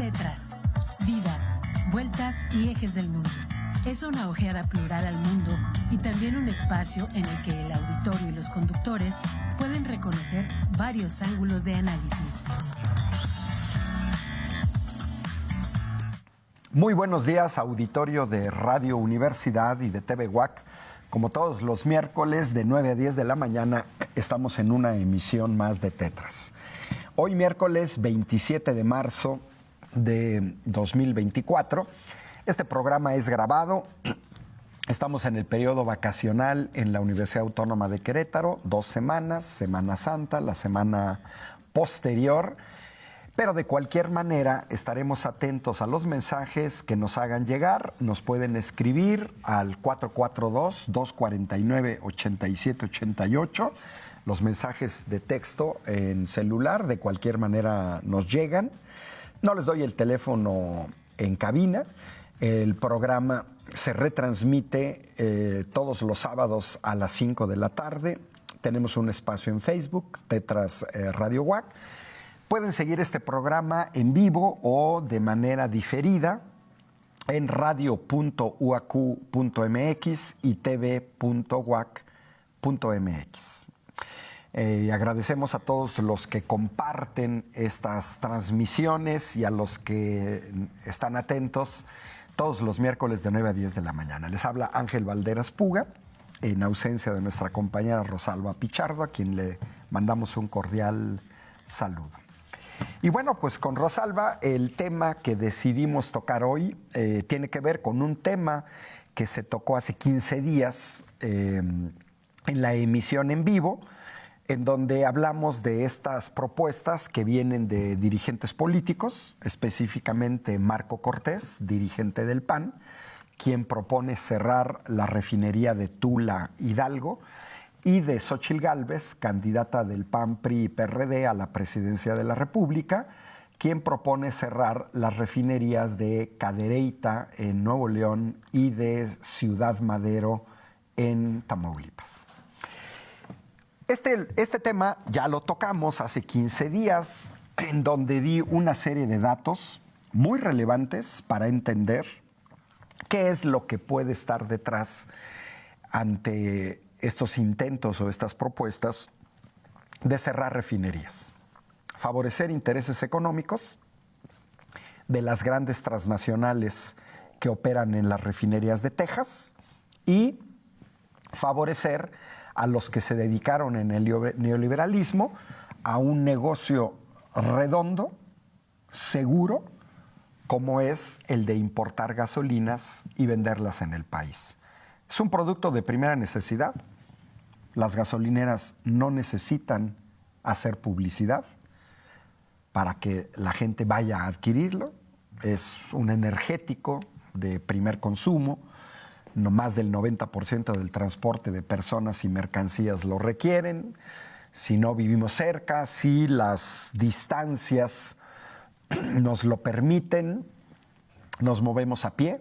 Tetras, vidas, vueltas y ejes del mundo. Es una ojeada plural al mundo y también un espacio en el que el auditorio y los conductores pueden reconocer varios ángulos de análisis. Muy buenos días, auditorio de Radio Universidad y de TV UAC. Como todos los miércoles de 9 a 10 de la mañana estamos en una emisión más de Tetras. Hoy miércoles 27 de marzo de 2024. Este programa es grabado. Estamos en el periodo vacacional en la Universidad Autónoma de Querétaro, 2 semanas, Semana Santa, la semana posterior. Pero de cualquier manera estaremos atentos a los mensajes que nos hagan llegar. Nos pueden escribir al 442-249-8788. Los mensajes de texto en celular de cualquier manera nos llegan. No les doy el teléfono en cabina. El programa se retransmite todos los sábados a las 5 de la tarde. Tenemos un espacio en Facebook, Tetras Radio UAC. Pueden seguir este programa en vivo o de manera diferida en radio.uac.mx y tv.uac.mx. Agradecemos a todos los que comparten estas transmisiones y a los que están atentos todos los miércoles de 9 a 10 de la mañana. Les habla Ángel Valderas Puga, en ausencia de nuestra compañera Rosalba Pichardo, a quien le mandamos un cordial saludo. Y bueno, pues con Rosalba, el tema que decidimos tocar hoy tiene que ver con un tema que se tocó hace 15 días en la emisión en vivo, en donde hablamos de estas propuestas que vienen de dirigentes políticos, específicamente Marco Cortés, dirigente del PAN, quien propone cerrar la refinería de Tula Hidalgo, y de Xóchitl Gálvez, candidata del PAN, PRI y PRD a la presidencia de la República, quien propone cerrar las refinerías de Cadereyta en Nuevo León y de Ciudad Madero en Tamaulipas. Este tema ya lo tocamos hace 15 días, en donde di una serie de datos muy relevantes para entender qué es lo que puede estar detrás ante estos intentos o estas propuestas de cerrar refinerías. Favorecer intereses económicos de las grandes transnacionales que operan en las refinerías de Texas y favorecer a los que se dedicaron en el neoliberalismo a un negocio redondo, seguro, como es el de importar gasolinas y venderlas en el país. Es un producto de primera necesidad. Las gasolineras no necesitan hacer publicidad para que la gente vaya a adquirirlo. Es un energético de primer consumo. No más del 90% del transporte de personas y mercancías lo requieren. Si no vivimos cerca, si las distancias nos lo permiten, nos movemos a pie,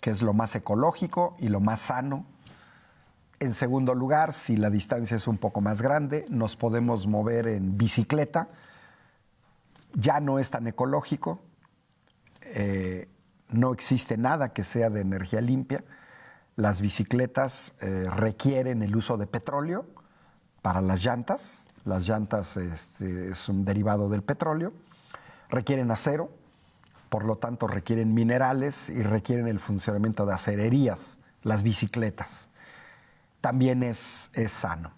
que es lo más ecológico y lo más sano. En segundo lugar, si la distancia es un poco más grande, nos podemos mover en bicicleta. Ya no es tan ecológico. No existe nada que sea de energía limpia. Las bicicletas requieren el uso de petróleo para las llantas. Las llantas es un derivado del petróleo. Requieren acero, por lo tanto requieren minerales y requieren el funcionamiento de acererías, las bicicletas. También es sano.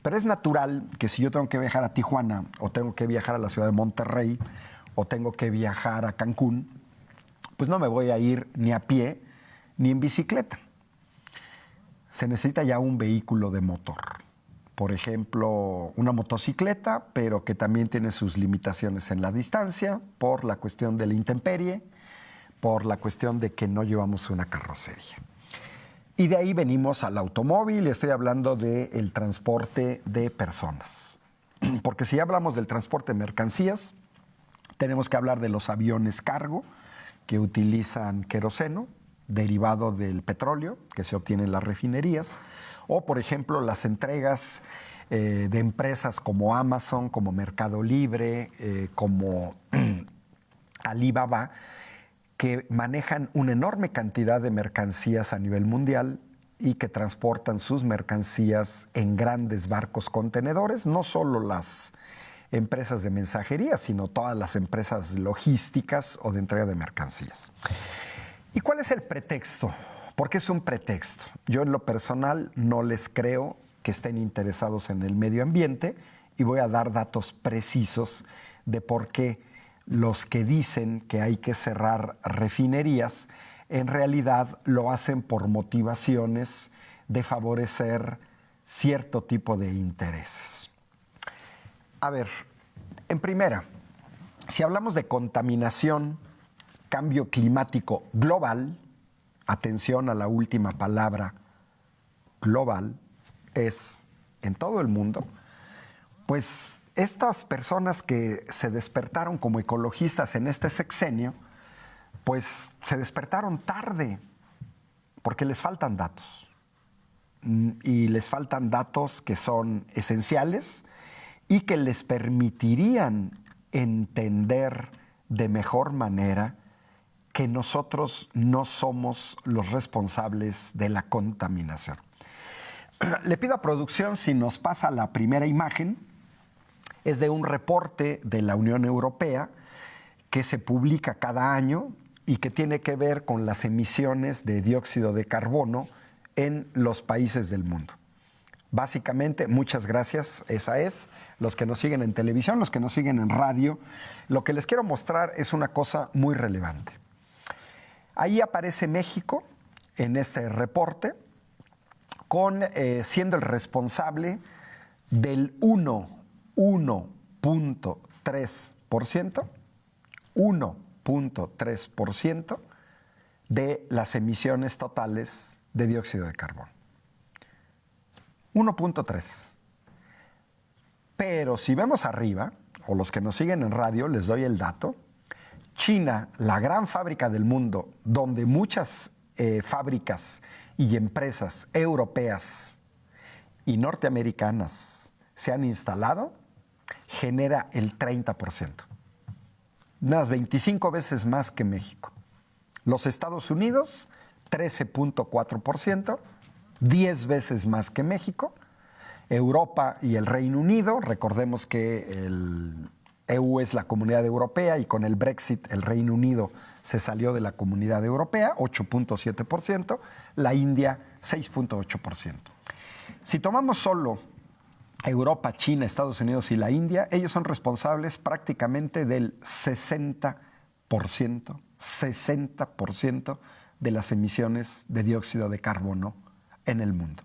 Pero es natural que si yo tengo que viajar a Tijuana, o tengo que viajar a la ciudad de Monterrey, o tengo que viajar a Cancún, pues no me voy a ir ni a pie ni en bicicleta. Se necesita ya un vehículo de motor. Por ejemplo, una motocicleta, pero que también tiene sus limitaciones en la distancia, por la cuestión de la intemperie, por la cuestión de que no llevamos una carrocería. Y de ahí venimos al automóvil, estoy hablando del transporte de personas. Porque si hablamos del transporte de mercancías, tenemos que hablar de los aviones cargo que utilizan queroseno, derivado del petróleo que se obtiene en las refinerías, o por ejemplo las entregas de empresas como Amazon, como Mercado Libre, como Alibaba, que manejan una enorme cantidad de mercancías a nivel mundial y que transportan sus mercancías en grandes barcos contenedores, no solo las empresas de mensajería, sino todas las empresas logísticas o de entrega de mercancías. ¿Y cuál es el pretexto? Porque es un pretexto. Yo en lo personal no les creo que estén interesados en el medio ambiente y voy a dar datos precisos de por qué los que dicen que hay que cerrar refinerías en realidad lo hacen por motivaciones de favorecer cierto tipo de intereses. A ver, en primera, si hablamos de contaminación, cambio climático global, atención a la última palabra, global, es en todo el mundo, pues estas personas que se despertaron como ecologistas en este sexenio, pues se despertaron tarde, porque les faltan datos. Y les faltan datos que son esenciales y que les permitirían entender de mejor manera que nosotros no somos los responsables de la contaminación. Le pido a producción si nos pasa la primera imagen. Es de un reporte de la Unión Europea que se publica cada año y que tiene que ver con las emisiones de dióxido de carbono en los países del mundo. Básicamente, muchas gracias, esa es, los que nos siguen en televisión, los que nos siguen en radio. Lo que les quiero mostrar es una cosa muy relevante. Ahí aparece México en este reporte siendo el responsable del 1.3% de las emisiones totales de dióxido de carbono. 1.3. Pero si vemos arriba, o los que nos siguen en radio, les doy el dato, China, la gran fábrica del mundo, donde muchas fábricas y empresas europeas y norteamericanas se han instalado, genera el 30%. Unas 25 veces más que México. Los Estados Unidos, 13.4%, 10 veces más que México. Europa y el Reino Unido, recordemos que el EU es la Comunidad Europea y con el Brexit el Reino Unido se salió de la Comunidad Europea, 8.7%, la India 6.8%. Si tomamos solo Europa, China, Estados Unidos y la India, ellos son responsables prácticamente del 60% de las emisiones de dióxido de carbono en el mundo.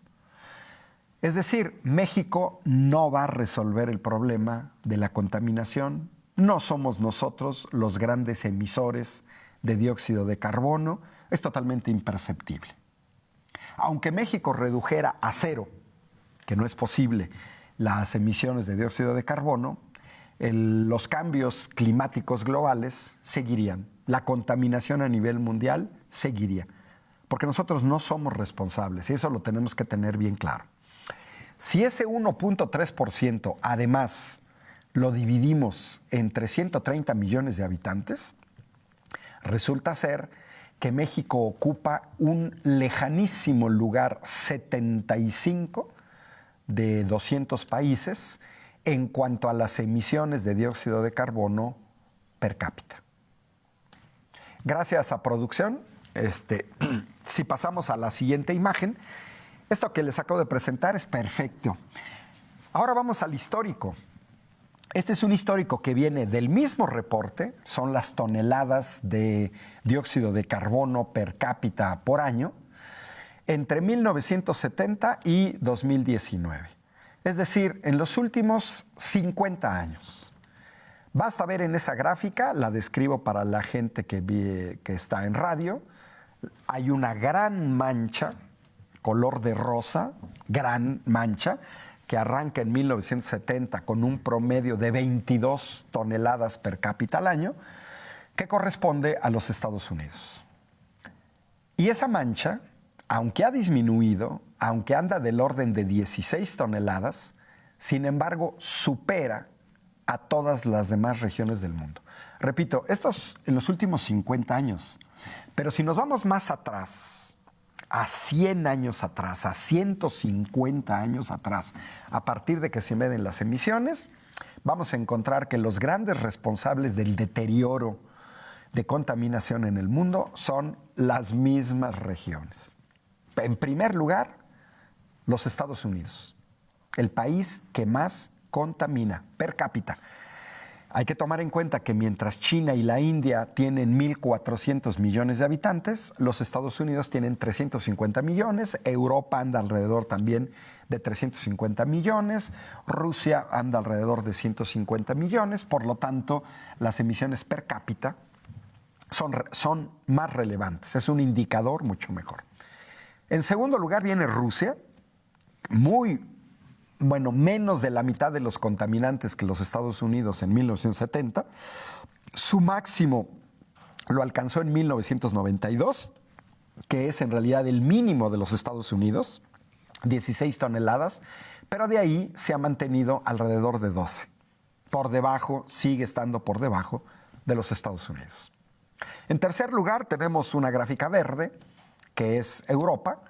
Es decir, México no va a resolver el problema de la contaminación. No somos nosotros los grandes emisores de dióxido de carbono. Es totalmente imperceptible. Aunque México redujera a cero, que no es posible, las emisiones de dióxido de carbono, los cambios climáticos globales seguirían. La contaminación a nivel mundial seguiría. Porque nosotros no somos responsables y eso lo tenemos que tener bien claro. Si ese 1.3% además lo dividimos entre 130 millones de habitantes, resulta ser que México ocupa un lejanísimo lugar 75 de 200 países en cuanto a las emisiones de dióxido de carbono per cápita. Gracias a producción, si pasamos a la siguiente imagen, esto que les acabo de presentar es perfecto. Ahora vamos al histórico. Este es un histórico que viene del mismo reporte, son las toneladas de dióxido de carbono per cápita por año, entre 1970 y 2019. Es decir, en los últimos 50 años. Basta ver en esa gráfica, la describo para la gente que está en radio, hay una gran mancha, color de rosa, gran mancha, que arranca en 1970 con un promedio de 22 toneladas per cápita al año, que corresponde a los Estados Unidos. Y esa mancha, aunque ha disminuido, aunque anda del orden de 16 toneladas, sin embargo supera a todas las demás regiones del mundo. Repito, esto es en los últimos 50 años, pero si nos vamos más atrás, a 100 años atrás, a 150 años atrás, a partir de que se miden las emisiones, vamos a encontrar que los grandes responsables del deterioro de contaminación en el mundo son las mismas regiones. En primer lugar, los Estados Unidos, el país que más contamina per cápita. Hay que tomar en cuenta que mientras China y la India tienen 1.400 millones de habitantes, los Estados Unidos tienen 350 millones, Europa anda alrededor también de 350 millones, Rusia anda alrededor de 150 millones, por lo tanto, las emisiones per cápita son más relevantes, es un indicador mucho mejor. En segundo lugar viene Rusia, menos de la mitad de los contaminantes que los Estados Unidos en 1970. Su máximo lo alcanzó en 1992, que es en realidad el mínimo de los Estados Unidos, 16 toneladas, pero de ahí se ha mantenido alrededor de 12. Sigue estando por debajo de los Estados Unidos. En tercer lugar tenemos una gráfica verde, que es Europa,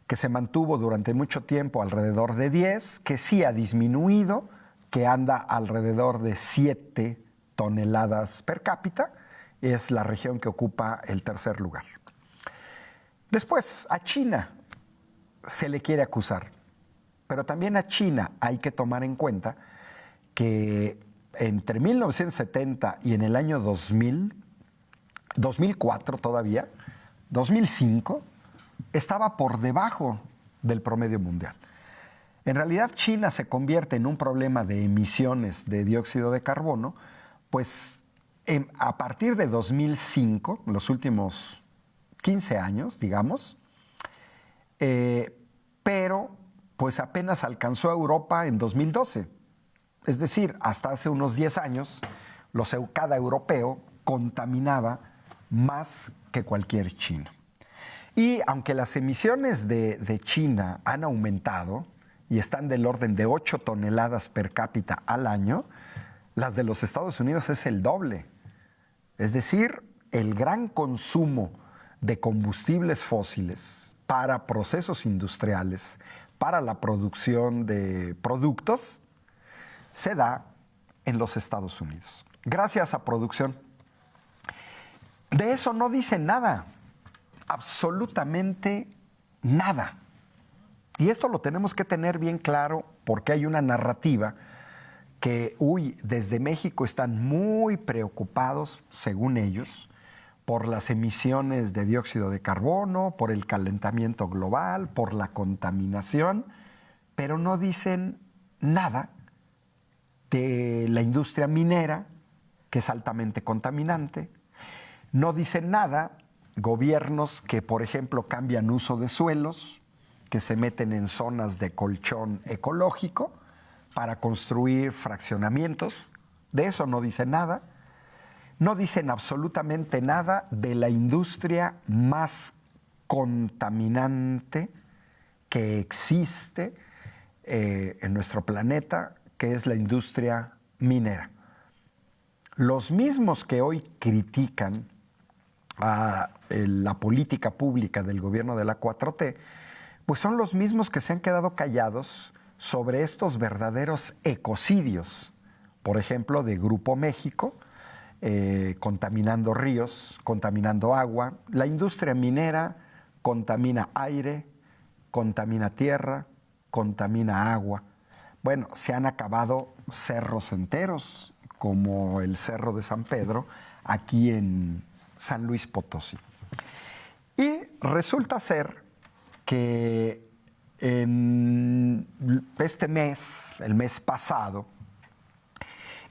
que se mantuvo durante mucho tiempo alrededor de 10, que sí ha disminuido, que anda alrededor de 7 toneladas per cápita, es la región que ocupa el tercer lugar. Después, a China se le quiere acusar, pero también a China hay que tomar en cuenta que entre 1970 y en el año 2004 todavía, 2005, estaba por debajo del promedio mundial. En realidad, China se convierte en un problema de emisiones de dióxido de carbono, pues a partir de 2005, los últimos 15 años, digamos, pero pues apenas alcanzó a Europa en 2012. Es decir, hasta hace unos 10 años, cada europeo contaminaba más que cualquier chino. Y aunque las emisiones de China han aumentado y están del orden de 8 toneladas per cápita al año, las de los Estados Unidos es el doble. Es decir, el gran consumo de combustibles fósiles para procesos industriales, para la producción de productos, se da en los Estados Unidos. Gracias a producción. De eso no dicen nada. Absolutamente nada. Y esto lo tenemos que tener bien claro porque hay una narrativa que, desde México están muy preocupados, según ellos, por las emisiones de dióxido de carbono, por el calentamiento global, por la contaminación, pero no dicen nada de la industria minera, que es altamente contaminante. No dicen nada gobiernos que, por ejemplo, cambian uso de suelos, que se meten en zonas de colchón ecológico para construir fraccionamientos. De eso no dicen nada. No dicen absolutamente nada de la industria más contaminante que existe en nuestro planeta, que es la industria minera. Los mismos que hoy critican a la política pública del gobierno de la 4T, pues son los mismos que se han quedado callados sobre estos verdaderos ecocidios, por ejemplo, de Grupo México, contaminando ríos, contaminando agua. La industria minera contamina aire, contamina tierra, contamina agua. Bueno, se han acabado cerros enteros, como el Cerro de San Pedro, aquí en San Luis Potosí. Y resulta ser que en este mes, el mes pasado,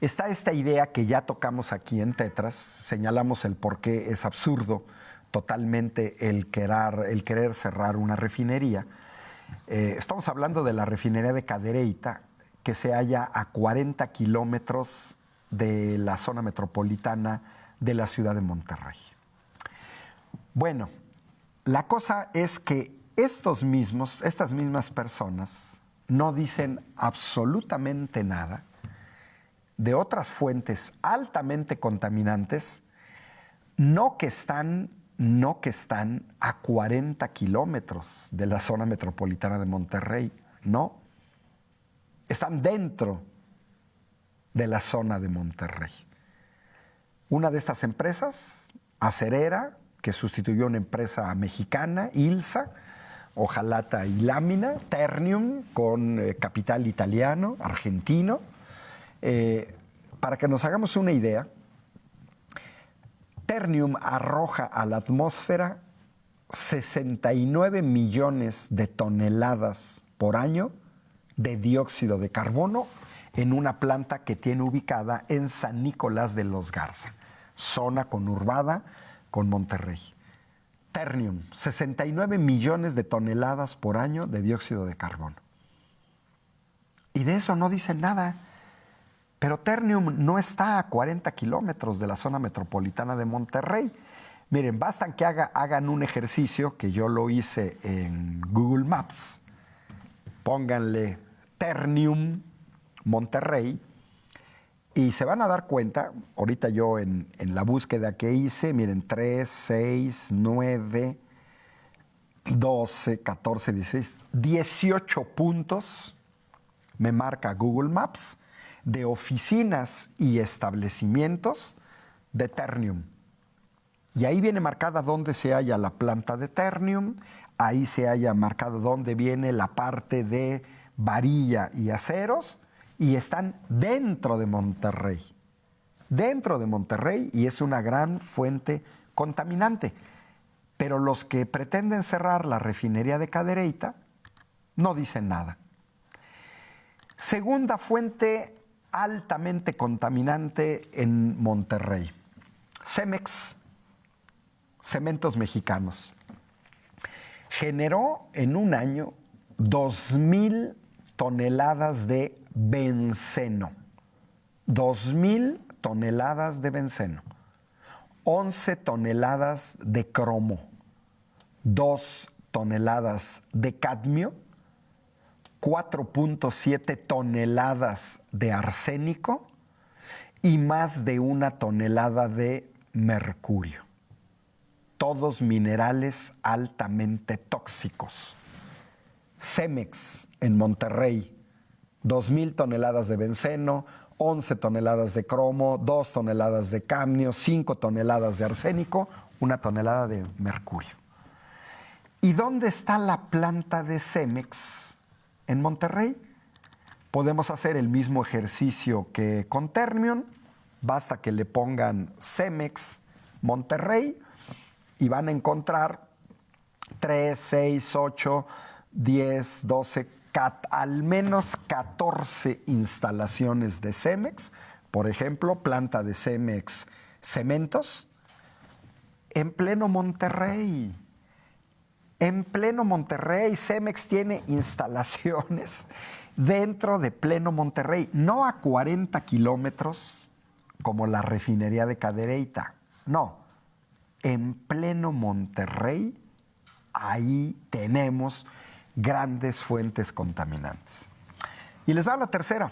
está esta idea que ya tocamos aquí en Tetras, señalamos el por qué es absurdo totalmente el querer cerrar una refinería. Estamos hablando de la refinería de Cadereyta, que se halla a 40 kilómetros de la zona metropolitana de la ciudad de Monterrey. Bueno, la cosa es que estas mismas personas no dicen absolutamente nada de otras fuentes altamente contaminantes, no que están a 40 kilómetros de la zona metropolitana de Monterrey, no. Están dentro de la zona de Monterrey. Una de estas empresas, Acerera, que sustituyó a una empresa mexicana, Ilsa, hojalata y lámina, Ternium, con capital italiano, argentino. Para que nos hagamos una idea, Ternium arroja a la atmósfera 69 millones de toneladas por año de dióxido de carbono en una planta que tiene ubicada en San Nicolás de los Garza, zona conurbada con Monterrey. Ternium, 69 millones de toneladas por año de dióxido de carbono. Y de eso no dicen nada. Pero Ternium no está a 40 kilómetros de la zona metropolitana de Monterrey. Miren, bastan que hagan un ejercicio que yo lo hice en Google Maps. Pónganle Ternium Monterrey y se van a dar cuenta, ahorita yo en la búsqueda que hice, miren, 3, 6, 9, 12, 14, 16, 18 puntos me marca Google Maps de oficinas y establecimientos de Ternium. Y ahí viene marcada dónde se halla la planta de Ternium, ahí se halla marcado dónde viene la parte de varilla y aceros, y están dentro de Monterrey. Dentro de Monterrey, y es una gran fuente contaminante. Pero los que pretenden cerrar la refinería de Cadereyta no dicen nada. Segunda fuente altamente contaminante en Monterrey. Cemex, Cementos Mexicanos. Generó en un año 2,000 toneladas de benceno. 2,000 toneladas de benceno. 11 toneladas de cromo. 2 toneladas de cadmio. 4.7 toneladas de arsénico y más de 1 tonelada de mercurio. Todos minerales altamente tóxicos. Cemex en Monterrey, 2,000 toneladas de benceno, 11 toneladas de cromo, 2 toneladas de cadmio, 5 toneladas de arsénico, 1 tonelada de mercurio. ¿Y dónde está la planta de Cemex? En Monterrey. Podemos hacer el mismo ejercicio que con Ternium, basta que le pongan Cemex Monterrey y van a encontrar 3, 6, 8, 10, 12, al menos 14 instalaciones de Cemex, por ejemplo, planta de Cemex Cementos, en pleno Monterrey. En pleno Monterrey, Cemex tiene instalaciones dentro de pleno Monterrey, no a 40 kilómetros como la refinería de Cadereyta, no, en pleno Monterrey, ahí tenemos grandes fuentes contaminantes. Y les va la tercera.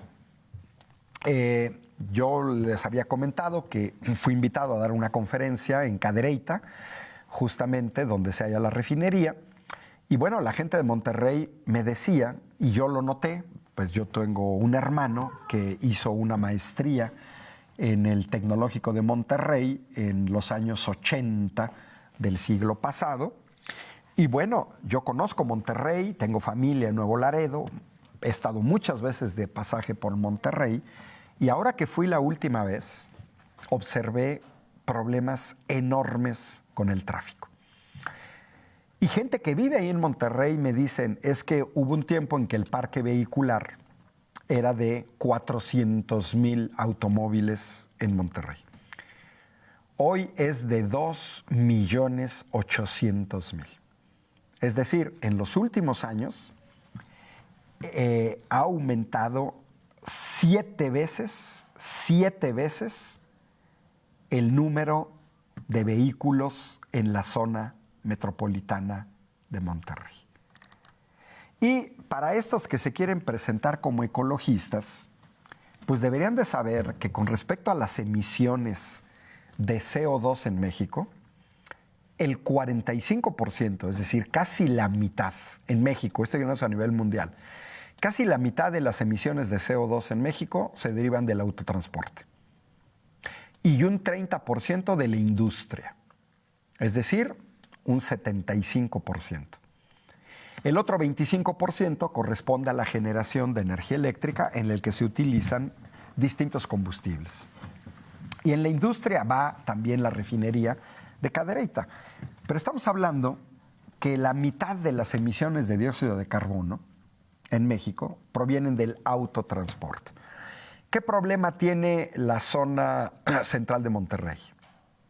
Yo les había comentado que fui invitado a dar una conferencia en Cadereyta, justamente donde se halla la refinería. Y bueno, la gente de Monterrey me decía, y yo lo noté, pues yo tengo un hermano que hizo una maestría en el Tecnológico de Monterrey en los años 80 del siglo pasado. Y bueno, yo conozco Monterrey, tengo familia en Nuevo Laredo, he estado muchas veces de pasaje por Monterrey, y ahora que fui la última vez, observé problemas enormes con el tráfico. Y gente que vive ahí en Monterrey me dicen, es que hubo un tiempo en que el parque vehicular era de 400,000 automóviles en Monterrey. Hoy es de 2,800,000. Es decir, en los últimos años ha aumentado 7 veces el número de vehículos en la zona metropolitana de Monterrey. Y para estos que se quieren presentar como ecologistas, pues deberían de saber que con respecto a las emisiones de CO2 en México, el 45%, es decir, casi la mitad en México, esto ya no es a nivel mundial, casi la mitad de las emisiones de CO2 en México se derivan del autotransporte. Y un 30% de la industria, es decir, un 75%. El otro 25% corresponde a la generación de energía eléctrica en el que se utilizan distintos combustibles. Y en la industria va también la refinería de Cadereyta. Pero estamos hablando que la mitad de las emisiones de dióxido de carbono en México provienen del autotransporte. ¿Qué problema tiene la zona central de Monterrey?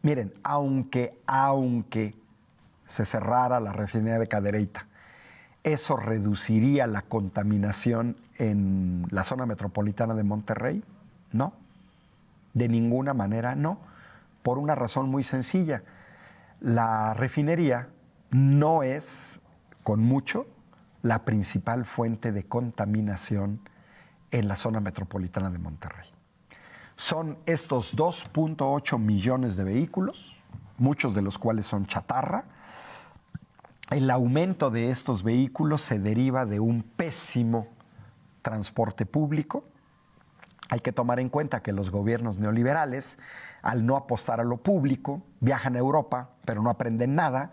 Miren, aunque se cerrara la refinería de Cadereyta, ¿eso reduciría la contaminación en la zona metropolitana de Monterrey? No, de ninguna manera no, por una razón muy sencilla. La refinería no es, con mucho, la principal fuente de contaminación en la zona metropolitana de Monterrey. Son estos 2.8 millones de vehículos, muchos de los cuales son chatarra. El aumento de estos vehículos se deriva de un pésimo transporte público. Hay que tomar en cuenta que los gobiernos neoliberales, al no apostar a lo público, viajan a Europa, pero no aprenden nada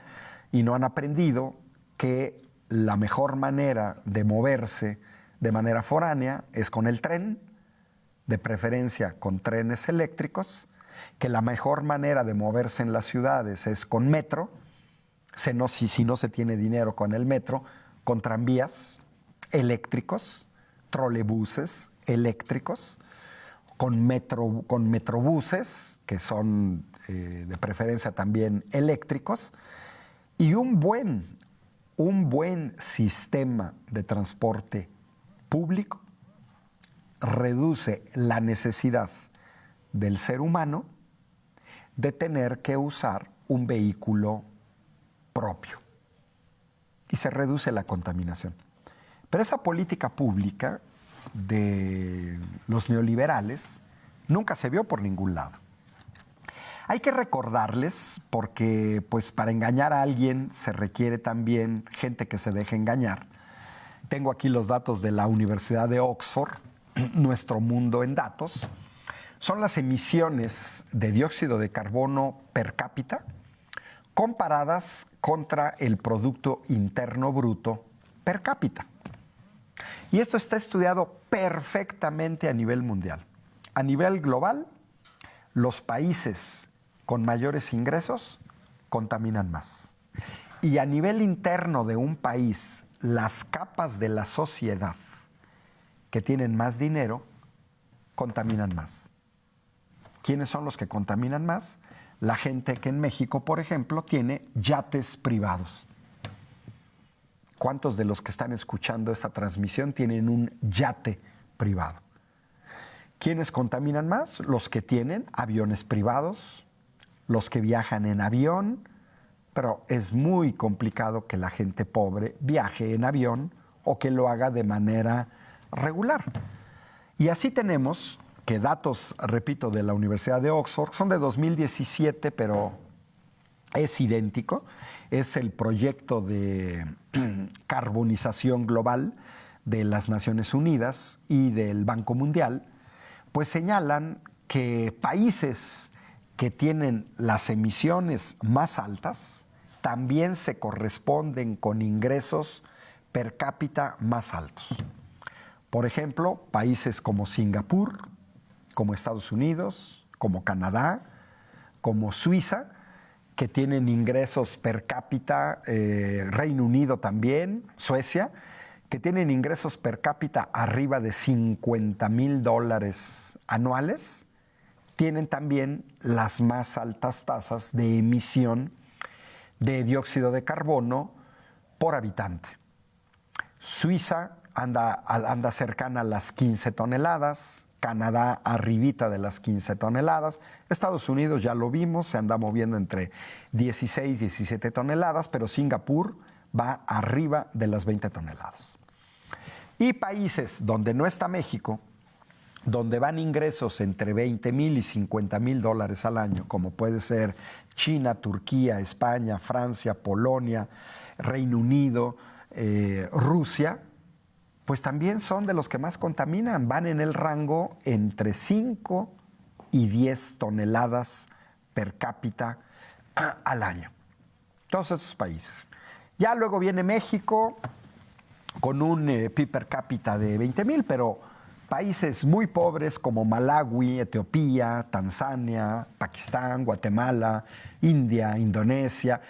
y no han aprendido que la mejor manera de moverse de manera foránea es con el tren, de preferencia con trenes eléctricos, que la mejor manera de moverse en las ciudades es con metro, si no se tiene dinero con el metro, con tranvías eléctricos, trolebuses eléctricos, con metrobuses, que son de preferencia también eléctricos, y un buen sistema de transporte público reduce la necesidad del ser humano de tener que usar un vehículo propio y se reduce la contaminación. Pero esa política pública de los neoliberales nunca se vio por ningún lado. Hay que recordarles, porque pues para engañar a alguien se requiere también gente que se deje engañar. Tengo aquí los datos de la Universidad de Oxford, Nuestro Mundo en Datos. Son las emisiones de dióxido de carbono per cápita comparadas contra el Producto Interno Bruto per cápita. Y esto está estudiado perfectamente a nivel mundial. A nivel global, los países con mayores ingresos contaminan más. Y a nivel interno de un país, las capas de la sociedad que tienen más dinero contaminan más. ¿Quiénes son los que contaminan más? La gente que en México, por ejemplo, tiene yates privados. ¿Cuántos de los que están escuchando esta transmisión tienen un yate privado? ¿Quiénes contaminan más? Los que tienen aviones privados, los que viajan en avión, pero es muy complicado que la gente pobre viaje en avión o que lo haga de manera regular. Y así tenemos que datos, repito, de la Universidad de Oxford, son de 2017, pero es idéntico. Es el proyecto de carbonización global de las Naciones Unidas y del Banco Mundial, pues señalan que países que tienen las emisiones más altas también se corresponden con ingresos per cápita más altos. Por ejemplo, países como Singapur, como Estados Unidos, como Canadá, como Suiza, que tienen ingresos per cápita, Reino Unido también, Suecia, que tienen ingresos per cápita arriba de $50,000 anuales, tienen también las más altas tasas de emisión de dióxido de carbono por habitante. Suiza anda cercana a las 15 toneladas, Canadá arribita de las 15 toneladas, Estados Unidos ya lo vimos, se anda moviendo entre 16 y 17 toneladas, pero Singapur va arriba de las 20 toneladas. Y países donde no está México, donde van ingresos entre 20,000 y 50,000 dólares al año, como puede ser China, Turquía, España, Francia, Polonia, Reino Unido, Rusia, pues también son de los que más contaminan. Van en el rango entre 5 y 10 toneladas per cápita al año. Todos esos países. Ya luego viene México con un PIB per cápita de 20,000, pero países muy pobres como Malawi, Etiopía, Tanzania, Pakistán, Guatemala, India, Indonesia,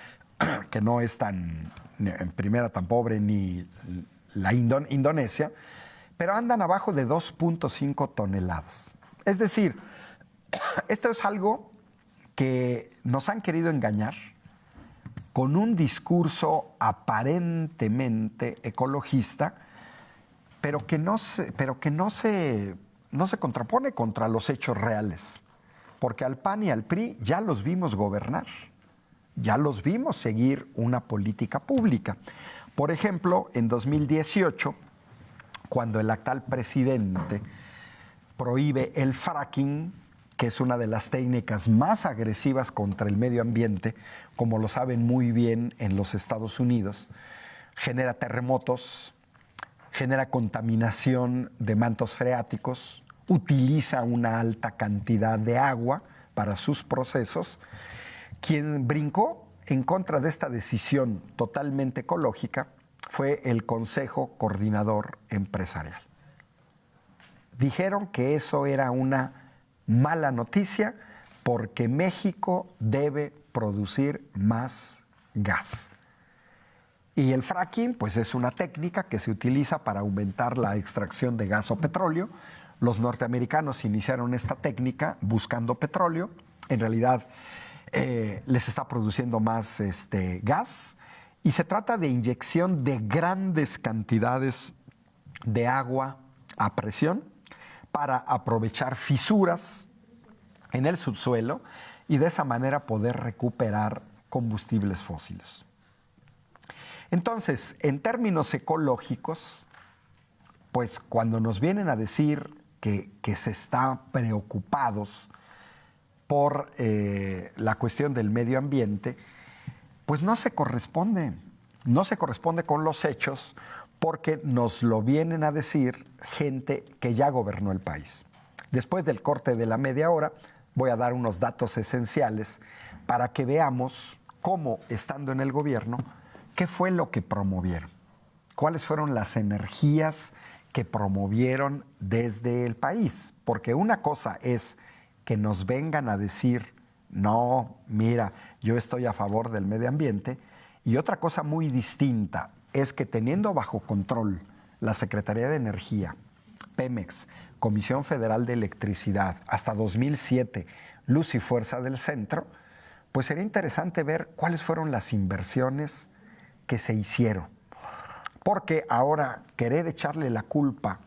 que no es tan, en primera tan pobre ni la Indonesia, pero andan abajo de 2.5 toneladas. Es decir, esto es algo que nos han querido engañar con un discurso aparentemente ecologista, pero que no se contrapone contra los hechos reales. Porque al PAN y al PRI ya los vimos gobernar, ya los vimos seguir una política pública. Por ejemplo, en 2018, cuando el actual presidente prohíbe el fracking, que es una de las técnicas más agresivas contra el medio ambiente, como lo saben muy bien en los Estados Unidos, genera terremotos, genera contaminación de mantos freáticos, utiliza una alta cantidad de agua para sus procesos. Quien brincó en contra de esta decisión totalmente ecológica fue el Consejo Coordinador Empresarial. Dijeron que eso era una mala noticia porque México debe producir más gas. Y el fracking, pues es una técnica que se utiliza para aumentar la extracción de gas o petróleo. Los norteamericanos iniciaron esta técnica buscando petróleo. En realidad les está produciendo más gas. Y se trata de inyección de grandes cantidades de agua a presión para aprovechar fisuras en el subsuelo y de esa manera poder recuperar combustibles fósiles. Entonces, en términos ecológicos, pues cuando nos vienen a decir que se está preocupados por la cuestión del medio ambiente, pues no se corresponde con los hechos porque nos lo vienen a decir gente que ya gobernó el país. Después del corte de la media hora, voy a dar unos datos esenciales para que veamos cómo, estando en el gobierno, ¿qué fue lo que promovieron? ¿Cuáles fueron las energías que promovieron desde el país? Porque una cosa es que nos vengan a decir, no, mira, yo estoy a favor del medio ambiente, y otra cosa muy distinta es que teniendo bajo control la Secretaría de Energía, Pemex, Comisión Federal de Electricidad, hasta 2007, Luz y Fuerza del Centro, pues sería interesante ver cuáles fueron las inversiones que se hicieron. Porque ahora querer echarle la culpa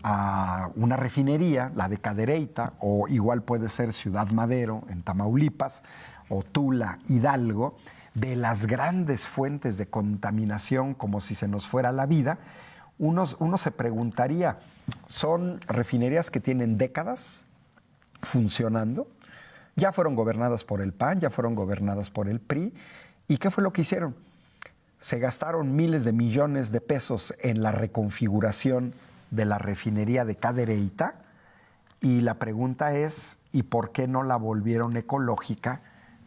a una refinería, la de Cadereyta, o igual puede ser Ciudad Madero en Tamaulipas, o Tula, Hidalgo, de las grandes fuentes de contaminación como si se nos fuera la vida, uno se preguntaría, ¿son refinerías que tienen décadas funcionando? Ya fueron gobernadas por el PAN, ya fueron gobernadas por el PRI, ¿y qué fue lo que hicieron? Se gastaron miles de millones de pesos en la reconfiguración de la refinería de Cadereyta, y la pregunta es, ¿y por qué no la volvieron ecológica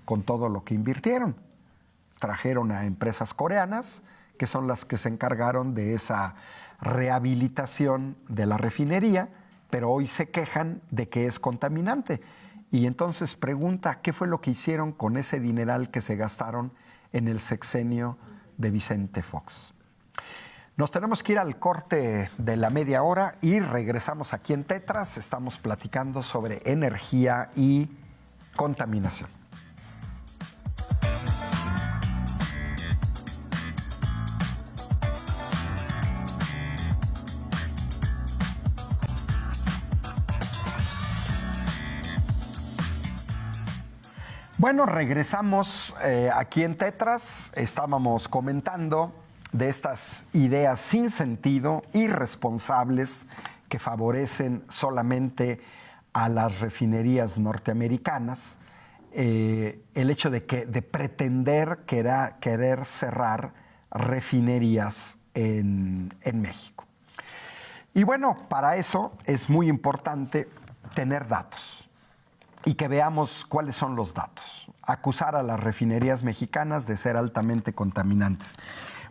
con todo lo que invirtieron? Trajeron a empresas coreanas, que son las que se encargaron de esa rehabilitación de la refinería, pero hoy se quejan de que es contaminante. Y entonces pregunta, ¿qué fue lo que hicieron con ese dineral que se gastaron en el sexenio de Vicente Fox? Nos tenemos que ir al corte de la media hora y regresamos aquí en Tetras. Estamos platicando sobre energía y contaminación. Bueno, regresamos aquí en Tetras. Estábamos comentando de estas ideas sin sentido, irresponsables, que favorecen solamente a las refinerías norteamericanas, el hecho de pretender querer cerrar refinerías en México. Y bueno, para eso es muy importante tener datos y que veamos cuáles son los datos. Acusar a las refinerías mexicanas de ser altamente contaminantes.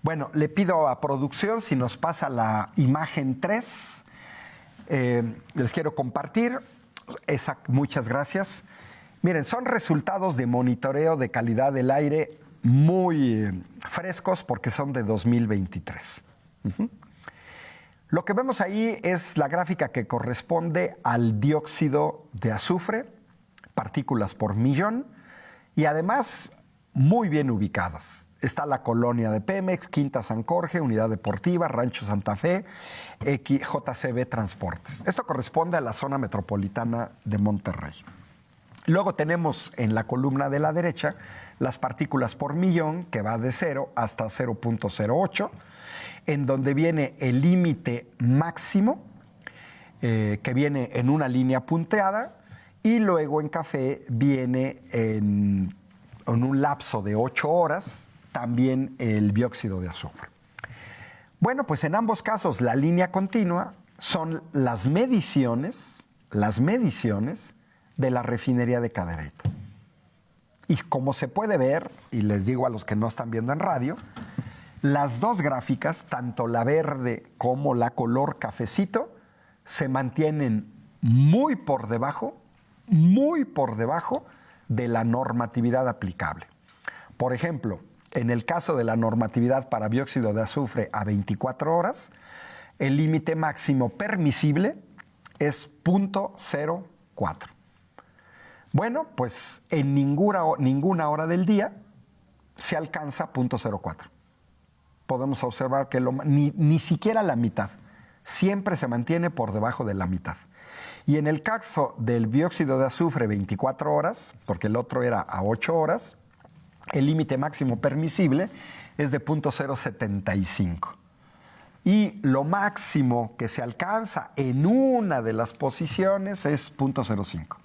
Bueno, le pido a producción si nos pasa la imagen 3. Les quiero compartir. Muchas gracias. Miren, son resultados de monitoreo de calidad del aire muy frescos porque son de 2023. Lo que vemos ahí es la gráfica que corresponde al dióxido de azufre, partículas por millón, y además muy bien ubicadas. Está la colonia de Pemex, Quinta San Jorge, Unidad Deportiva, Rancho Santa Fe, JCB Transportes. Esto corresponde a la zona metropolitana de Monterrey. Luego tenemos en la columna de la derecha las partículas por millón, que va de 0 hasta 0.08, en donde viene el límite máximo, que viene en una línea punteada, y luego en café viene en un lapso de 8 horas, también el dióxido de azufre. Bueno, pues en ambos casos la línea continua son las mediciones de la refinería de Cadereyta. Y como se puede ver, y les digo a los que no están viendo en radio, las dos gráficas, tanto la verde como la color cafecito, se mantienen muy por debajo de la normatividad aplicable. Por ejemplo, en el caso de la normatividad para dióxido de azufre a 24 horas, el límite máximo permisible es 0.04. Bueno, pues en ninguna hora del día se alcanza 0.04. Podemos observar que ni siquiera la mitad, siempre se mantiene por debajo de la mitad. Y en el caso del dióxido de azufre 24 horas, porque el otro era a 8 horas, el límite máximo permisible es de 0.075. Y lo máximo que se alcanza en una de las posiciones es 0.05.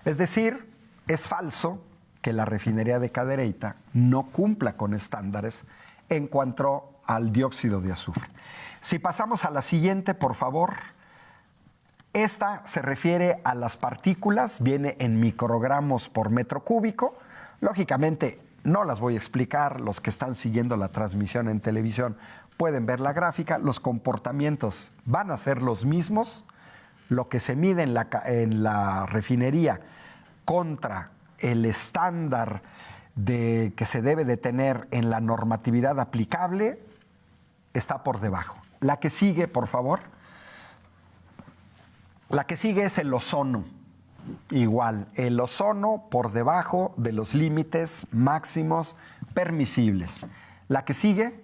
Es decir, es falso que la refinería de Cadereyta no cumpla con estándares en cuanto al dióxido de azufre. Si pasamos a la siguiente, por favor. Esta se refiere a las partículas, viene en microgramos por metro cúbico. Lógicamente, no las voy a explicar, los que están siguiendo la transmisión en televisión pueden ver la gráfica, los comportamientos van a ser los mismos, lo que se mide en la refinería contra el estándar que se debe de tener en la normatividad aplicable está por debajo. La que sigue, por favor. La que sigue es el ozono. Igual, el ozono por debajo de los límites máximos permisibles. La que sigue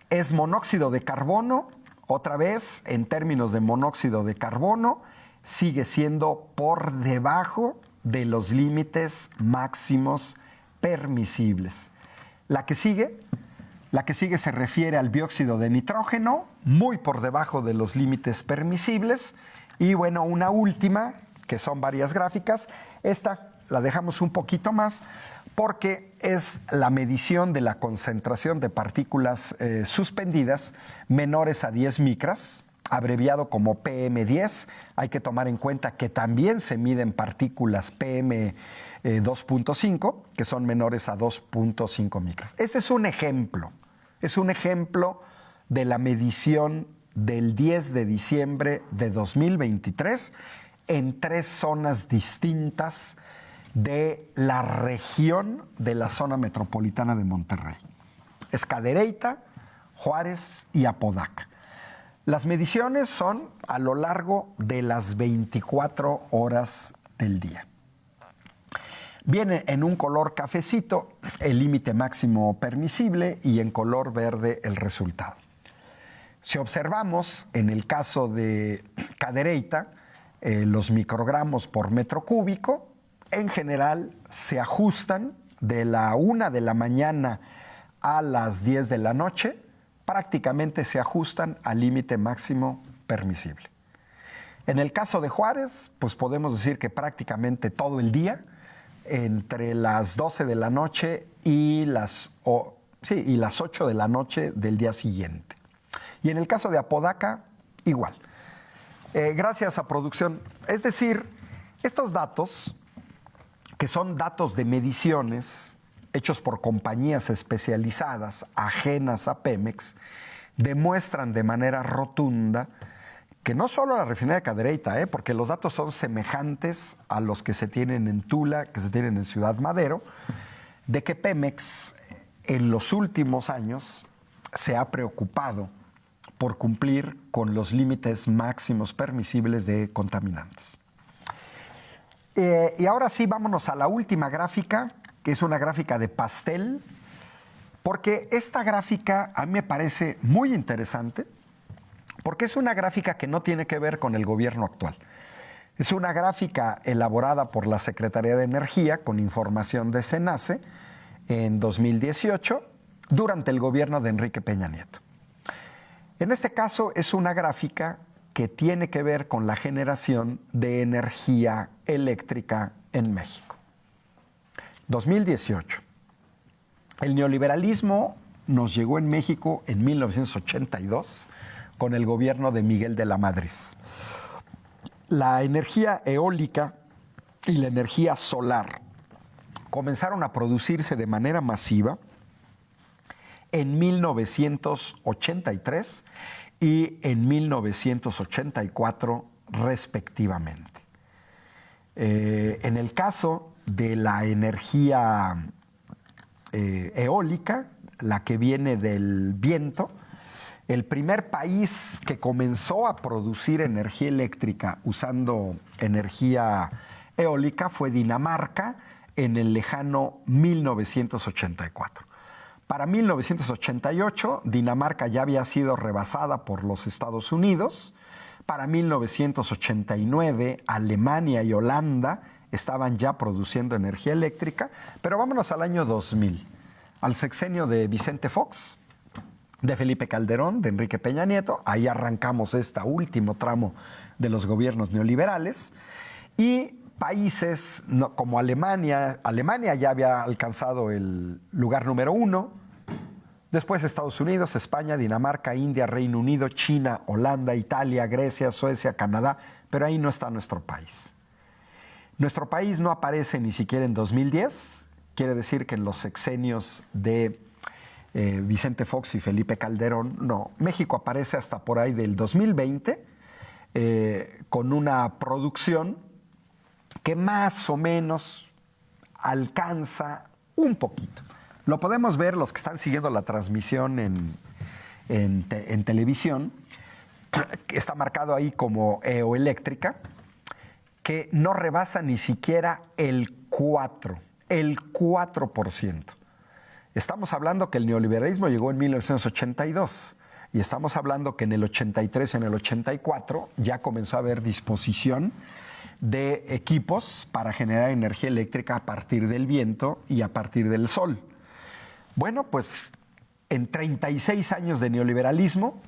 es monóxido de carbono. Otra vez, en términos de monóxido de carbono, sigue siendo por debajo de los límites máximos permisibles. La que sigue se refiere al dióxido de nitrógeno, muy por debajo de los límites permisibles. Y bueno, una última, que son varias gráficas. Esta la dejamos un poquito más porque es la medición de la concentración de partículas suspendidas menores a 10 micras, abreviado como PM10. Hay que tomar en cuenta que también se miden partículas PM2.5, que son menores a 2.5 micras. Este es un ejemplo de la medición del 10 de diciembre de 2023 en 3 zonas distintas de la región de la zona metropolitana de Monterrey. Es Cadereyta, Juárez y Apodaca. Las mediciones son a lo largo de las 24 horas del día. Viene en un color cafecito el límite máximo permisible y en color verde el resultado. Si observamos en el caso de Cadereyta, los microgramos por metro cúbico, en general se ajustan de la 1 de la mañana a las 10 de la noche prácticamente se ajustan al límite máximo permisible. En el caso de Juárez, pues podemos decir que prácticamente todo el día, entre las 12 de la noche y las 8 de la noche del día siguiente. Y en el caso de Apodaca, igual. Gracias a producción. Es decir, estos datos, que son datos de mediciones hechos por compañías especializadas ajenas a Pemex, demuestran de manera rotunda que no solo la refinería de Cadereyta, porque los datos son semejantes a los que se tienen en Tula, que se tienen en Ciudad Madero, de que Pemex en los últimos años se ha preocupado por cumplir con los límites máximos permisibles de contaminantes. Y ahora sí, vámonos a la última gráfica, que es una gráfica de pastel, porque esta gráfica a mí me parece muy interesante, porque es una gráfica que no tiene que ver con el gobierno actual. Es una gráfica elaborada por la Secretaría de Energía con información de SENACE en 2018, durante el gobierno de Enrique Peña Nieto. En este caso es una gráfica que tiene que ver con la generación de energía eléctrica en México. 2018. El neoliberalismo nos llegó en México en 1982 con el gobierno de Miguel de la Madrid. La energía eólica y la energía solar comenzaron a producirse de manera masiva en 1983 y en 1984 respectivamente. En el caso de la energía eólica, la que viene del viento, el primer país que comenzó a producir energía eléctrica usando energía eólica fue Dinamarca en el lejano 1984. Para 1988, Dinamarca ya había sido rebasada por los Estados Unidos. Para 1989, Alemania y Holanda estaban ya produciendo energía eléctrica. Pero vámonos al año 2000, al sexenio de Vicente Fox, de Felipe Calderón, de Enrique Peña Nieto. Ahí arrancamos este último tramo de los gobiernos neoliberales. Y países como Alemania ya había alcanzado el lugar número 1. Después Estados Unidos, España, Dinamarca, India, Reino Unido, China, Holanda, Italia, Grecia, Suecia, Canadá, pero ahí no está nuestro país. Nuestro país no aparece ni siquiera en 2010, quiere decir que en los sexenios de Vicente Fox y Felipe Calderón, no. México aparece hasta por ahí del 2020 con una producción que más o menos alcanza un poquito. Lo podemos ver los que están siguiendo la transmisión en televisión, que está marcado ahí como eoeléctrica, que no rebasa ni siquiera el 4%. Estamos hablando que el neoliberalismo llegó en 1982 y estamos hablando que en el 83 y en el 84 ya comenzó a haber disposición de equipos para generar energía eléctrica a partir del viento y a partir del sol. Bueno, pues en 36 años de neoliberalismo,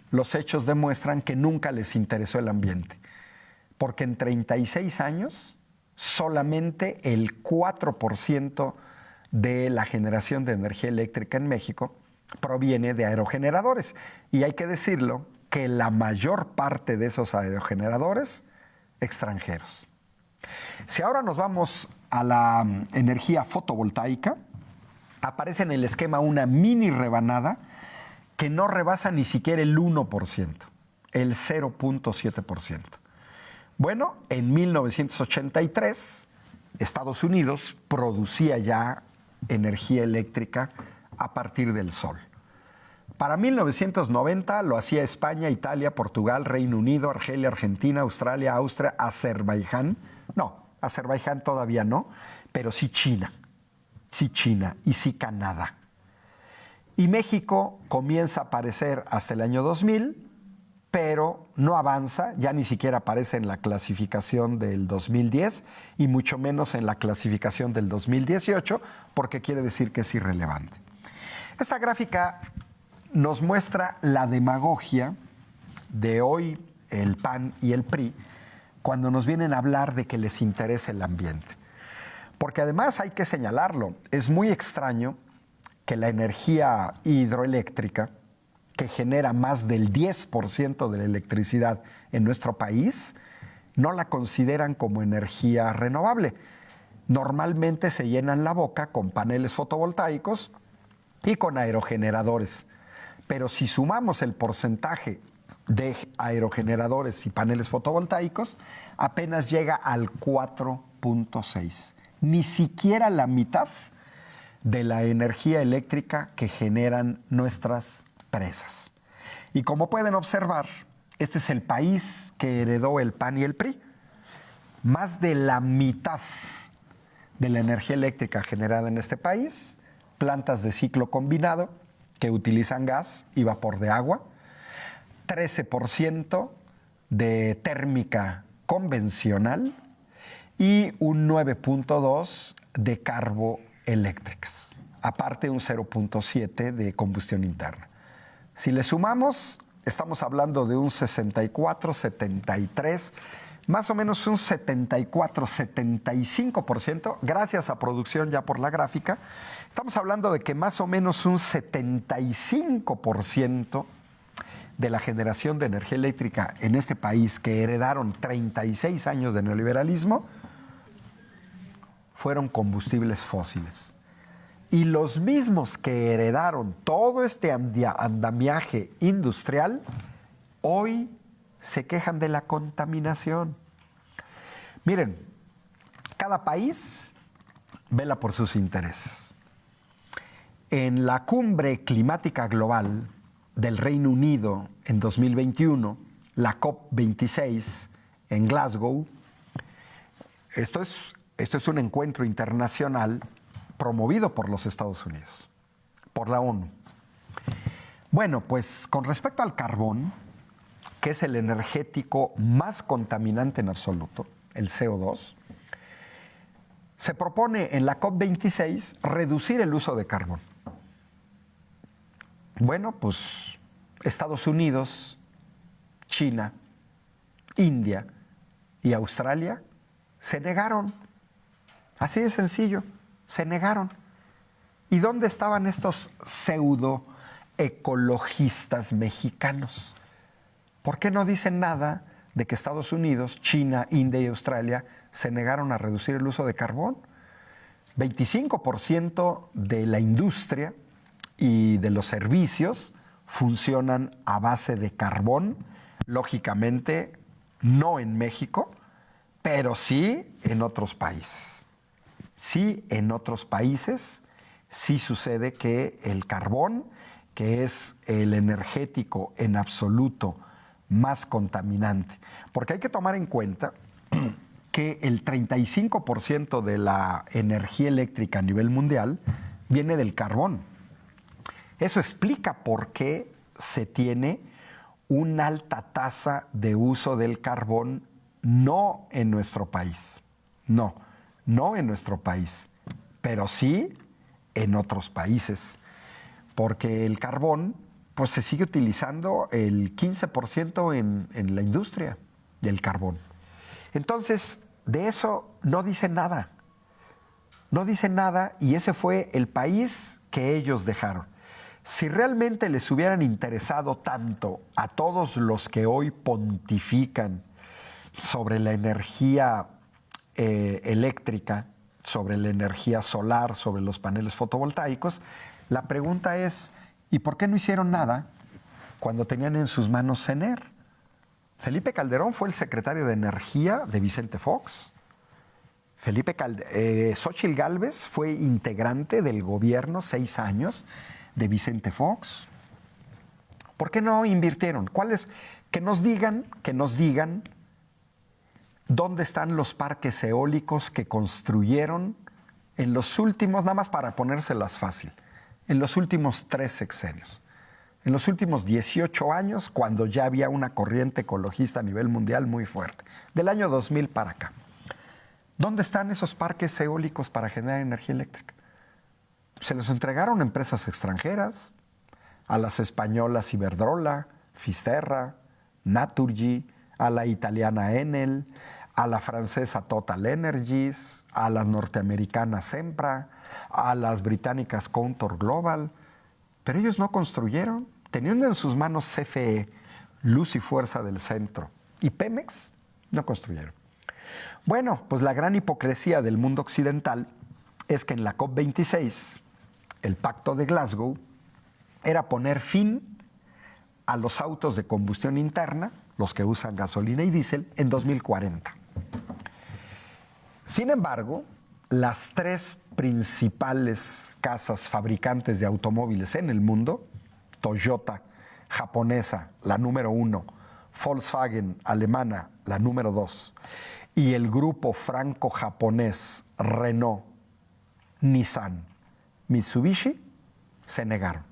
los hechos demuestran que nunca les interesó el ambiente, porque en 36 años solamente el 4% de la generación de energía eléctrica en México proviene de aerogeneradores. Y hay que decirlo, que la mayor parte de esos aerogeneradores extranjeros. Si ahora nos vamos a la energía fotovoltaica, aparece en el esquema una mini rebanada que no rebasa ni siquiera el 1%, el 0.7%. Bueno, en 1983, Estados Unidos producía ya energía eléctrica a partir del sol. Para 1990 lo hacía España, Italia, Portugal, Reino Unido, Argelia, Argentina, Australia, Austria, Azerbaiyán. No, Azerbaiyán todavía no, pero sí China. Sí China y sí Canadá. Y México comienza a aparecer hasta el año 2000, pero no avanza, ya ni siquiera aparece en la clasificación del 2010 y mucho menos en la clasificación del 2018, porque quiere decir que es irrelevante. Esta gráfica nos muestra la demagogia de hoy el PAN y el PRI cuando nos vienen a hablar de que les interesa el ambiente. Porque además hay que señalarlo, es muy extraño que la energía hidroeléctrica, que genera más del 10% de la electricidad en nuestro país, no la consideran como energía renovable. Normalmente se llenan la boca con paneles fotovoltaicos y con aerogeneradores. Pero si sumamos el porcentaje de aerogeneradores y paneles fotovoltaicos, apenas llega al 4.6. Ni siquiera la mitad de la energía eléctrica que generan nuestras presas. Y como pueden observar, este es el país que heredó el PAN y el PRI. Más de la mitad de la energía eléctrica generada en este país, plantas de ciclo combinado que utilizan gas y vapor de agua, 13% de térmica convencional y un 9.2% de carboeléctricas, aparte un 0.7% de combustión interna. Si le sumamos, estamos hablando de un 64, 73, más o menos un 74, 75%, gracias a producción ya por la gráfica, estamos hablando de que más o menos un 75% de la generación de energía eléctrica en este país, que heredaron 36 años de neoliberalismo, fueron combustibles fósiles. Y los mismos que heredaron todo este andamiaje industrial, hoy se quejan de la contaminación. Miren, cada país vela por sus intereses. En la cumbre climática global del Reino Unido en 2021, la COP26 en Glasgow, esto es un encuentro internacional promovido por los Estados Unidos, por la ONU. Bueno, pues con respecto al carbón, que es el energético más contaminante en absoluto, el CO2, se propone en la COP26 reducir el uso de carbón. Bueno, pues Estados Unidos, China, India y Australia se negaron. Así de sencillo, se negaron. ¿Y dónde estaban estos pseudo ecologistas mexicanos? ¿Por qué no dicen nada de que Estados Unidos, China, India y Australia se negaron a reducir el uso de carbón? 25% de la industria y de los servicios funcionan a base de carbón, lógicamente no en México, pero sí en otros países. Sí, en otros países sí sucede que el carbón, que es el energético en absoluto más contaminante, porque hay que tomar en cuenta que el 35% de la energía eléctrica a nivel mundial viene del carbón. Eso explica por qué se tiene una alta tasa de uso del carbón, no en nuestro país, no en nuestro país, pero sí en otros países, porque el carbón pues se sigue utilizando el 15% en la industria del carbón. Entonces, de eso no dicen nada. No dicen nada, y ese fue el país que ellos dejaron. Si realmente les hubieran interesado tanto a todos los que hoy pontifican sobre la energía eléctrica, sobre la energía solar, sobre los paneles fotovoltaicos, la pregunta es, ¿y por qué no hicieron nada cuando tenían en sus manos CENER? Felipe Calderón fue el secretario de Energía de Vicente Fox. Xóchitl Gálvez fue integrante del gobierno 6 años de Vicente Fox. ¿Por qué no invirtieron? Que nos digan dónde están los parques eólicos que construyeron en los últimos, nada más para ponérselas fácil, en los últimos 3 sexenios. En los últimos 18 años, cuando ya había una corriente ecologista a nivel mundial muy fuerte, del año 2000 para acá. ¿Dónde están esos parques eólicos para generar energía eléctrica? Se los entregaron a empresas extranjeras, a las españolas Iberdrola, Fisterra, Naturgy, a la italiana Enel, a la francesa Total Energies, a las norteamericanas Sempra, a las británicas Contour Global, pero ellos no construyeron, teniendo en sus manos CFE, Luz y Fuerza del Centro, y Pemex, no construyeron. Bueno, pues la gran hipocresía del mundo occidental es que en la COP26, el Pacto de Glasgow, era poner fin a los autos de combustión interna, los que usan gasolina y diésel, en 2040. Sin embargo, las tres principales casas fabricantes de automóviles en el mundo, Toyota, japonesa, la número 1, Volkswagen, alemana, la número 2, y el grupo franco-japonés Renault, Nissan, Mitsubishi, se negaron.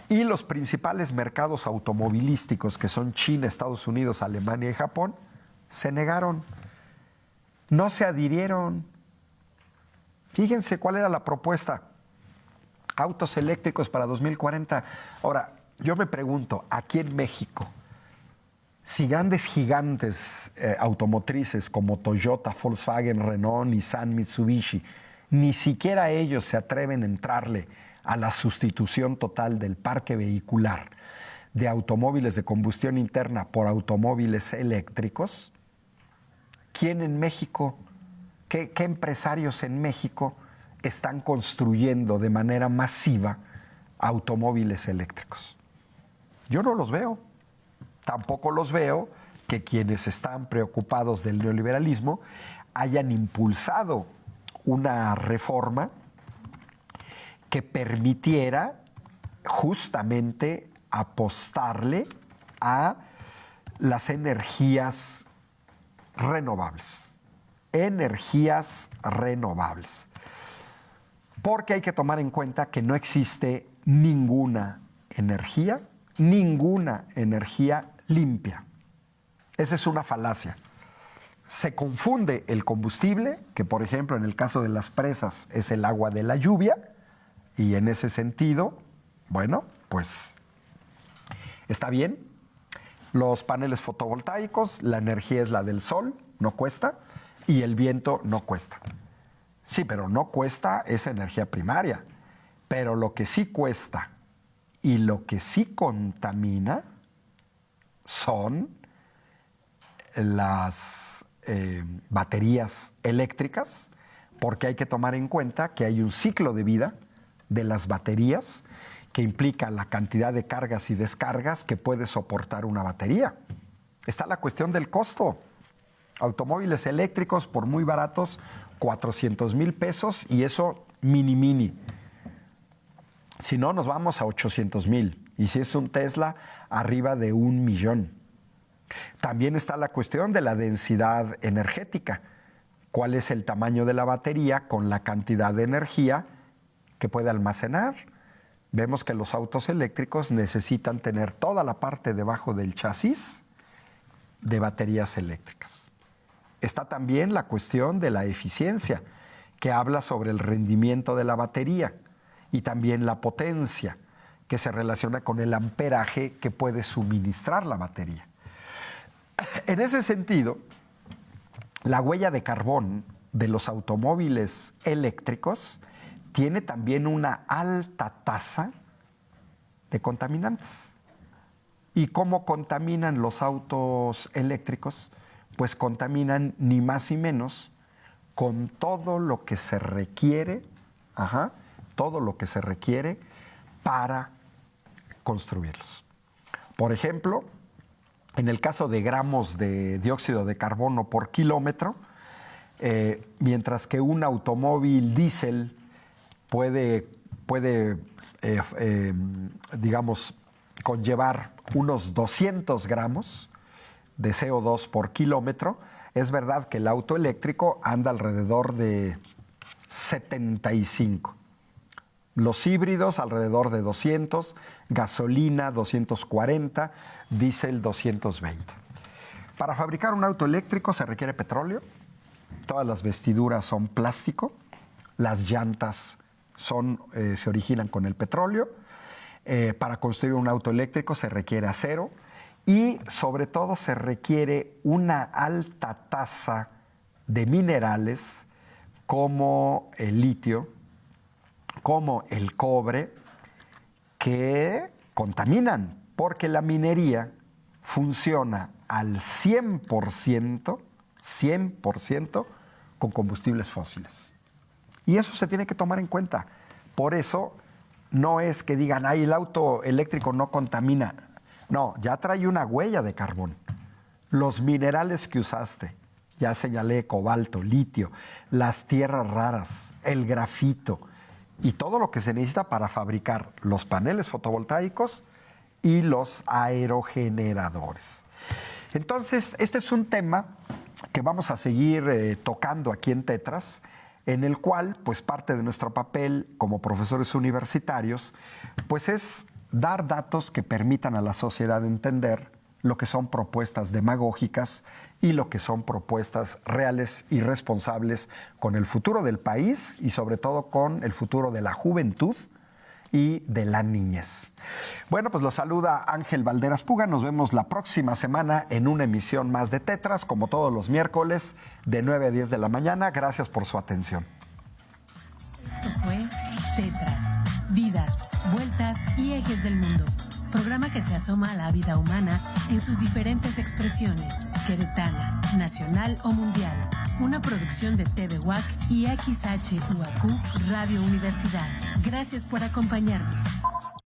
Y los principales mercados automovilísticos, que son China, Estados Unidos, Alemania y Japón, se negaron. No se adhirieron. Fíjense cuál era la propuesta. Autos eléctricos para 2040. Ahora, yo me pregunto, aquí en México, si grandes gigantes automotrices como Toyota, Volkswagen, Renault, Nissan, Mitsubishi, ni siquiera ellos se atreven a entrarle a la sustitución total del parque vehicular de automóviles de combustión interna por automóviles eléctricos, ¿quién en México, qué empresarios en México están construyendo de manera masiva automóviles eléctricos? Yo no los veo. Tampoco los veo que quienes están preocupados del neoliberalismo hayan impulsado una reforma que permitiera justamente apostarle a las energías renovables. Energías renovables. Porque hay que tomar en cuenta que no existe ninguna energía limpia. Esa es una falacia. Se confunde el combustible, que por ejemplo en el caso de las presas es el agua de la lluvia, y en ese sentido, bueno, pues está bien. Los paneles fotovoltaicos, la energía es la del sol, no cuesta, y el viento no cuesta. Sí, pero no cuesta esa energía primaria. Pero lo que sí cuesta y lo que sí contamina son las baterías eléctricas, porque hay que tomar en cuenta que hay un ciclo de vida de las baterías que implica la cantidad de cargas y descargas que puede soportar una batería. Está la cuestión del costo. Automóviles eléctricos por muy baratos, 400,000 pesos, y eso mini. Si no, nos vamos a 800,000. Y si es un Tesla, arriba de 1,000,000. También está la cuestión de la densidad energética. ¿Cuál es el tamaño de la batería con la cantidad de energía que puede almacenar? Vemos que los autos eléctricos necesitan tener toda la parte debajo del chasis de baterías eléctricas. Está también la cuestión de la eficiencia, que habla sobre el rendimiento de la batería, y también la potencia, que se relaciona con el amperaje que puede suministrar la batería. En ese sentido, la huella de carbón de los automóviles eléctricos tiene también una alta tasa de contaminantes. ¿Y cómo contaminan los autos eléctricos? Pues contaminan ni más ni menos con todo lo que se requiere, todo lo que se requiere para construirlos. Por ejemplo, en el caso de gramos de dióxido de carbono por kilómetro, mientras que un automóvil diésel puede digamos, conllevar unos 200 gramos de CO2 por kilómetro, es verdad que el auto eléctrico anda alrededor de 75. Los híbridos alrededor de 200, gasolina 240, diésel 220. Para fabricar un auto eléctrico se requiere petróleo, todas las vestiduras son plástico, las llantas se originan con el petróleo, Para construir un auto eléctrico se requiere acero y sobre todo se requiere una alta tasa de minerales como el litio, como el cobre, que contaminan, porque la minería funciona al 100% con combustibles fósiles. Y eso se tiene que tomar en cuenta. Por eso no es que digan, ay, el auto eléctrico no contamina. No, ya trae una huella de carbón. Los minerales que usaste, ya señalé, cobalto, litio, las tierras raras, el grafito y todo lo que se necesita para fabricar los paneles fotovoltaicos y los aerogeneradores. Entonces, este es un tema que vamos a seguir tocando aquí en Tetras, en el cual, pues, parte de nuestro papel como profesores universitarios, pues, es dar datos que permitan a la sociedad entender lo que son propuestas demagógicas y lo que son propuestas reales y responsables con el futuro del país y sobre todo con el futuro de la juventud y de la niñez. Bueno, pues los saluda Ángel Valderas Puga. Nos vemos la próxima semana en una emisión más de Tetras, como todos los miércoles, de 9 a 10 de la mañana. Gracias por su atención. Esto fue Tetras, vidas, vueltas y ejes del mundo. Programa que se asoma a la vida humana en sus diferentes expresiones, queretana, nacional o mundial. Una producción de TV UAC y XHUAQ Radio Universidad. Gracias por acompañarnos.